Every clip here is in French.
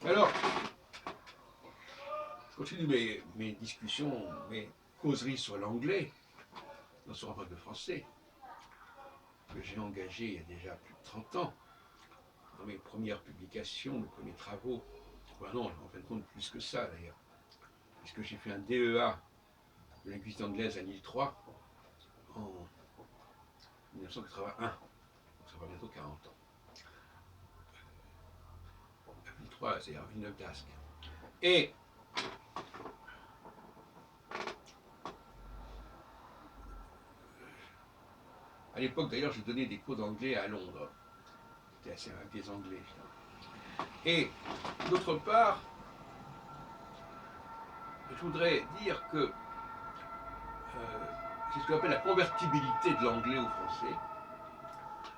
Alors, je continue mes discussions, mes causeries sur l'anglais, dans ce rapport de français, que j'ai engagé il y a déjà plus de 30 ans, dans mes premières publications, mes premiers travaux. Enfin non, en fin de compte, plus que ça d'ailleurs, puisque j'ai fait un DEA de linguistique anglaise à Lille 3 en 1981, donc ça fait bientôt 40 ans. À Lille 3, c'est-à-dire Villeneuve d'Ascq. Et à l'époque, d'ailleurs, j'ai donné des cours d'anglais à Londres. C'était assez avec des Anglais, finalement. Et d'autre part, je voudrais dire que c'est ce qu'on appelle la convertibilité de l'anglais au français.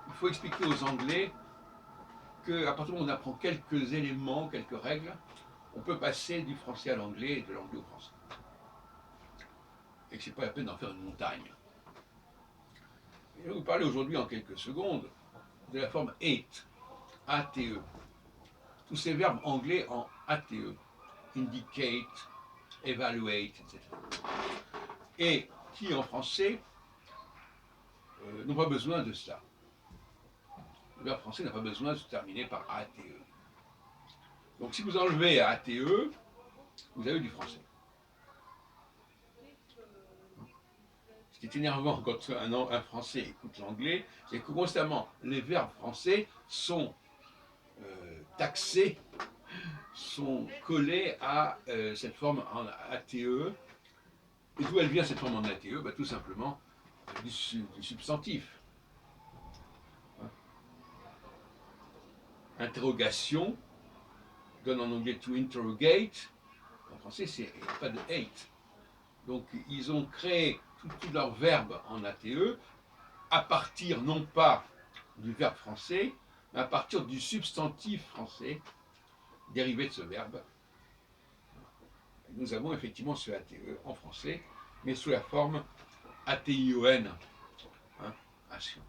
Il faut expliquer aux Anglais qu'à partir du moment où on apprend quelques éléments, quelques règles, on peut passer du français à l'anglais et de l'anglais au français. Et que ce n'est pas la peine d'en faire une montagne. Et je vais vous parler aujourd'hui en quelques secondes de la forme ate, A-T-E. Tous ces verbes anglais en A-T-E. Indicate, evaluate, etc. Et qui en français n'ont pas besoin de cela. Le verbe français n'a pas besoin de se terminer par ATE. Donc si vous enlevez ATE, vous avez du français. Ce qui est énervant quand un Français écoute l'anglais, c'est que constamment les verbes français sont taxés, sont collés à cette forme en ATE. Et d'où elle vient cette forme en ATE? Tout simplement du substantif. Interrogation donne en anglais to interrogate. En français, c'est pas de hate. Donc, ils ont créé tous leurs verbes en ATE à partir non pas du verbe français, mais à partir du substantif français dérivé de ce verbe. Nous avons effectivement ce ATE en français, mais sous la forme ATION. Action.